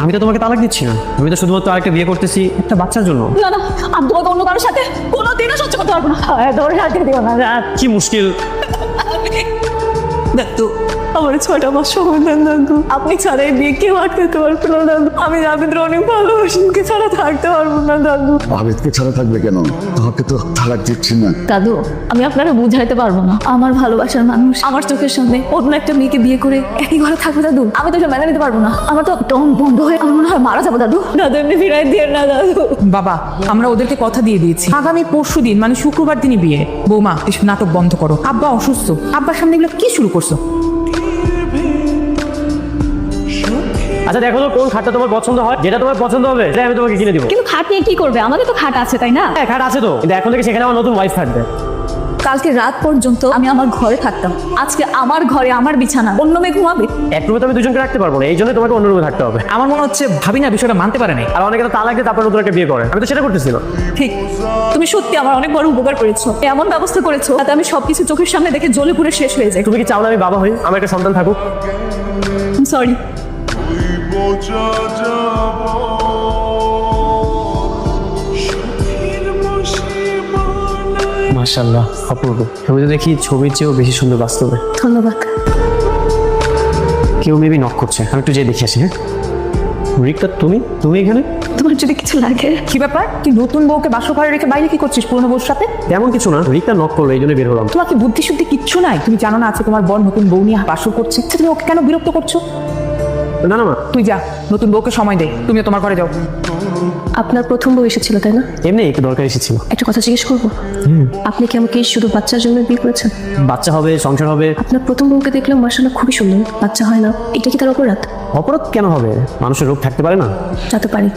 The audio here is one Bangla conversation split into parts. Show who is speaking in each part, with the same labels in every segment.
Speaker 1: আমি তো তোমাকে তালাক দিচ্ছি না, আমি তো শুধুমাত্র আরেকটা বিয়ে করতেছি একটা বাচ্চার জন্য।
Speaker 2: না না, আমি তোমাকে অন্য কারোর সাথে কোনোদিনও সহ্য করতে পারবো না। তোর সাথে দিও না।
Speaker 1: কি মুশকিল।
Speaker 2: দাদু, আমার 6টা মাস সময় দেন দাদু। আপনি ছাড়া এই বিয়ে কেউ আটকাতে পারবে না দাদু। আমি জাভেদ অনেক ভালোবাসি, ওকে ছাড়া থাকতে পারবো না দাদু।
Speaker 3: আবেদকে ছাড়া থাকবে কেন? তোমাকে তো তালাক দিচ্ছি না।
Speaker 2: দাদু, আমি আপনারা বুঝাইতে পারবো না। আমার ভালোবাসার মানুষ আমার চোখের সামনে অন্য একটা মেয়েকে বিয়ে করে একই ঘরে থাকবে দাদু, আমি তো এটা মেনে নিতে পারবো না। আমার তো দম বন্ধ হয়ে আমার মনে হয় মারা যাবো দাদু। দাদু এমনি ফিরাই দিয়ে না দাদু।
Speaker 4: বাবা, আমরা ওদেরকে কথা দিয়ে দিয়েছি, আগামী পরশুদিন মানে শুক্রবার দিনই বিয়ে। বৌমা, এসব নাটক বন্ধ করো। আব্বা অসুস্থ, আব্বার সামনে এগুলো কি শুরু করছো?
Speaker 1: আচ্ছা দেখো তো কোন খাটটা তোমার পছন্দ হয়, যেটা তোমার পছন্দ হবে সেটা আমি তোমাকে কিনে দিব।
Speaker 2: কিন্তু খাট নিয়ে কি করবে? আমাদের তো খাট আছে তাই না?
Speaker 1: হ্যাঁ খাট আছে তো, কিন্তু এখন থেকে সেখানে আমার নতুন ওয়াইফ থাকবে।
Speaker 2: কালকে রাত পর্যন্ত আমি আমার ঘরে থাকতাম, আজকে আমার ঘরে আমার বিছানা অন্য মেয়ে ঘুমাবে।
Speaker 1: এক রুমে তো আমি দুজনকে রাখতে পারবো না, এই জন্য তোমাকে অন্য রুমে থাকতে হবে।
Speaker 4: আমার মনে হচ্ছে ভাবি না বিষয়টা মানতে পারে নাই।
Speaker 1: আর অনেকে তো তালাক দিয়ে তারপর নতুন একটা বিয়ে করে, আমি তো সেটা করতেছি না।
Speaker 2: ঠিক, তুমি সত্যি আমার অনেক বড় উপকার করেছো। এমন ব্যবস্থা করেছো যাতে আমি সবকিছু চোখের সামনে দেখে জ্বলে পুড়ে শেষ হয়ে যাই।
Speaker 1: তুমি কি চাও না আমি বাবা হই, আমার একটা সন্তান থাকুক?
Speaker 2: সরি।
Speaker 1: মাশাআল্লাহ, অপূর্ব। ছবিতে দেখি ছবির চেয়েও বেশি সুন্দর বাস্তবে।
Speaker 2: ধন্যবাদ।
Speaker 1: কেউ মেবি নক করছে, আমি একটু যেয়ে দেখে আসি। হ্যাঁ রিক্তা, তুমি এখানে?
Speaker 2: তোমার যদি কিছু লাগে।
Speaker 4: কি ব্যাপার? তুই নতুন বউকে বাসর ঘরে রেখে বাইরে কি করছিস পুরনো বউর সাথে?
Speaker 1: তেমন কিছু না, রিক্তা নক করলো এই জন্য বের হলাম।
Speaker 4: তোমার কি বুদ্ধি শুদ্ধি কিচ্ছু নাই? তুমি জানো না আছে তোমার বর নতুন বউ নিয়ে বাসর করছে, তুমি ওকে কেন বিরক্ত করছো?
Speaker 1: না না মা,
Speaker 4: তুই যা, নতুন বউকে সময় দে, তুমিও তোমার ঘরে যাও।
Speaker 2: আপনার প্রথম বউ এসেছিল তাই না?
Speaker 1: এমনি একটু দরকার এসেছিল।
Speaker 2: একটা কথা জিজ্ঞেস করবো? আপনি কি আমাকে শুধু বাচ্চার জন্য বিয়ে করেছেন?
Speaker 1: বাচ্চা হবে, সংসার হবে।
Speaker 2: আপনার প্রথম বউকে দেখলাম মাশাআল্লাহ খুবই সুন্দর, বাচ্চা হয় না, এটা কি তার অপরাধ?
Speaker 1: অপরাধ কেন হবে? মানুষের রোগ থাকতে পারে না।
Speaker 2: যাতে পারি।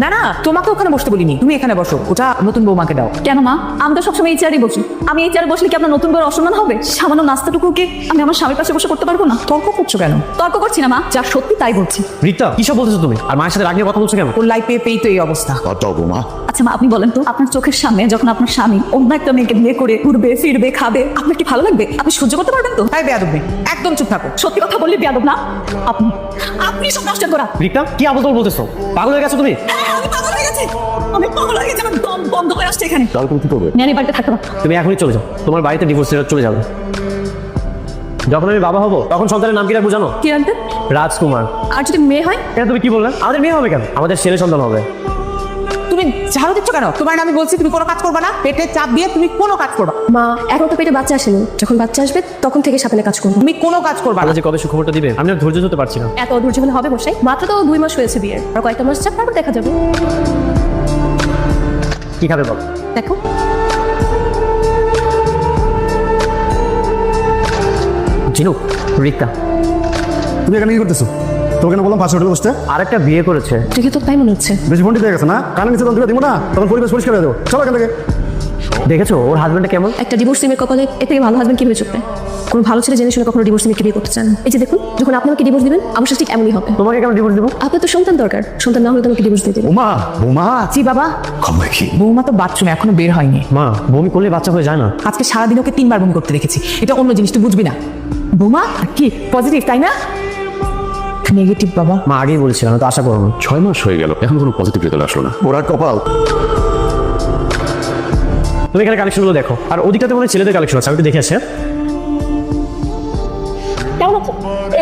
Speaker 4: না না, তোমাকে ওখানে বসতে বলিনি, তুমি এখানে বসো, ওটা নতুন বৌমাকে দাও।
Speaker 2: কেন মা? আমি তো সবসময় এই চেয়ারে বসি। আমি এই চেয়ারে বসলে কি আপনার নতুন বউর অসম্মান হবে? সামান্য নাস্তাটুকু কি আমি আমার স্বামীর পাশে বসে করতে পারবো না?
Speaker 4: তর্ক করছো কেন?
Speaker 2: তর্ক করছি না মা, যা সত্যি তাই বলছি।
Speaker 1: রিক্তা, কি সব বলতেছো তুমি? আর মায়ের সাথে রাগ নিয়ে কথা বলছো কেন?
Speaker 4: ওর লাইফে পেয়েই তো এই অবস্থা।
Speaker 3: কত বৌমা?
Speaker 2: আচ্ছা মা, আপনি বলেন তো, আপনার চোখের সামনে যখন আপনার স্বামী অন্য একটা মেয়েকে বিয়ে করে ঘুরবে ফিরবে খাবে, আপনার কি ভালো লাগবে? আপনি সহ্য করতে পারবেন তো?
Speaker 4: তাই বেয়াদব মেয়ে, একদম চুপ থাকো।
Speaker 2: সত্যি কথা বললে বেয়াদব না? আপনি আপনি সব নষ্ট করা।
Speaker 1: রিক্তা, কি আবল তাবল বলতেছো? পাগল হয়ে গেছো তুমি?
Speaker 2: হ্যাঁ, আমি পাগল হয়ে গেছি। আমি পাগল হয়ে গেছি, আমার দম বন্ধ হয়ে আসছে এখানে।
Speaker 3: তাহলে তুমি কি করবে?
Speaker 2: নেনি বাড়িতে থাকতে পারবো।
Speaker 1: তুমি এখনই চলে যাও, তোমার বাড়িতে ডিভোর্স লেটার চলে যাবে। যখন আমি বাবা হব তখন সন্তানের নাম কি রাখবো জানো?
Speaker 2: কি রাখবেন?
Speaker 1: রাজকুমার।
Speaker 2: আর যদি মেয়ে হয়?
Speaker 1: কেন তুমি কি বললে? আমাদের মেয়ে হবে কেন? আমাদের ছেলে সন্তান হবে।
Speaker 4: তুমি ঝাড়ু দিচ্ছ কেন? তোমার আমি বলছি তুমি কোনো কাজ করবে না, পেটে চাপ দিয়ে তুমি কোনো কাজ করবা।
Speaker 2: মা, এখন তো পেটে বাচ্চা আসেনি, যখন বাচ্চা আসবে তখন থেকে সাপেলে কাজ করবো।
Speaker 4: তুমি কোনো কাজ করবা না।
Speaker 1: আল্লাহ যে কবে সুখবরটা দিবে আমি আর ধৈর্য ধরতে পারছি না।
Speaker 2: এত অধৈর্য হলে হবে বসাই? মাত্র তো 2 মাস হয়েছে বিয়ের, আর কয়েকটা মাস যাক তারপর দেখা যাবে।
Speaker 1: কি খাবে বল?
Speaker 2: দেখো
Speaker 1: জিনু, রিক্তা,
Speaker 5: তুমি এখানে কি করতেছো? তোমাকে না বললাম পাশে হোটেলে বসতে?
Speaker 1: আরেকটা বিয়ে করেছে।
Speaker 2: দেখে তো তাই মনে হচ্ছে।
Speaker 5: বেশি ফোনটি পেয়ে গেছে না? কানে নিচে তখন দিব না, তখন পরিবেশ পরিষ্কার হয়ে দেবো। চলো এখান থেকে।
Speaker 1: দেখেছো ওর হাজবেন্ডটা কেমন?
Speaker 2: একটা ডিভোর্স মেয়ের কপালে এর থেকে ভালো হাজবেন্ড কিভাবে চুপবে? কোনো ভালো ছেলে জেনে শুনে কখনো ডিভোর্স মেয়েকে বিয়ে করতে চান না। এই যে দেখুন, যখন আপনি আমাকে ডিভোর্স দিবেন আমার সাথে ঠিক এমনই হবে।
Speaker 1: তোমাকে কেন ডিভোর্স দেবো?
Speaker 2: আপনার তো সন্তান দরকার, সন্তান না হলে তো আমাকে ডিভোর্স দিয়ে দেবেন।
Speaker 5: বৌমা, বৌমা,
Speaker 4: জি বাবা,
Speaker 3: খবর কি?
Speaker 4: বৌমা তো বাথরুমে এখনো বের হয়নি।
Speaker 1: মা, বমি করলে বাচ্চা হয়ে যায় না।
Speaker 4: আজকে সারাদিন ওকে 3বার বমি করতে দেখেছি, এটা অন্য জিনিস, তুই বুঝবি না। বৌমা কি পজিটিভ তাই না? নেগেটিভ বাবা।
Speaker 1: মা আগেই বলছিলাম, তো আশা করো না।
Speaker 3: 6 মাস হয়ে গেল, এখন কোনো পজিটিভ রেজাল্ট আসলো না। ওরা কপাল।
Speaker 1: তুমি এখানে কালেকশনগুলো দেখো, আর ওদিকটাতে মনে হয় ছেলেদের কালেকশন আছে, আমি একটু দেখে আসি। হ্যাঁ?
Speaker 2: কেমন আছেন?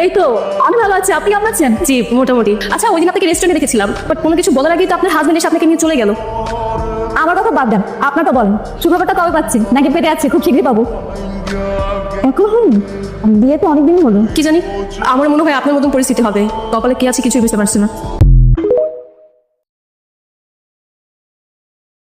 Speaker 2: এই তো আমি ভালো আছি, আপনি কেমন আছেন? জি মোটামুটি। আচ্ছা, ওই দিন আপনাকে রেস্টুরেন্টে দেখেছিলাম, বাট কোনো কিছু বলার আগেই তো আপনার হাজবেন্ড এসে আপনাকে নিয়ে চলে গেল। আমার কথা বাদ দেন, আপনারটা বলেন, সুখবরটা কবে পাচ্ছেন? নাকি পেটে আছে, খুব শীঘ্রই পাবো? এখন বিয়ে তো অনেকদিনই হলো। কি জানি, আমার মনে হয় আপনার মতন পরিস্থিতি হবে। কপালে কি আছে কিছুই বুঝতে পারছি না।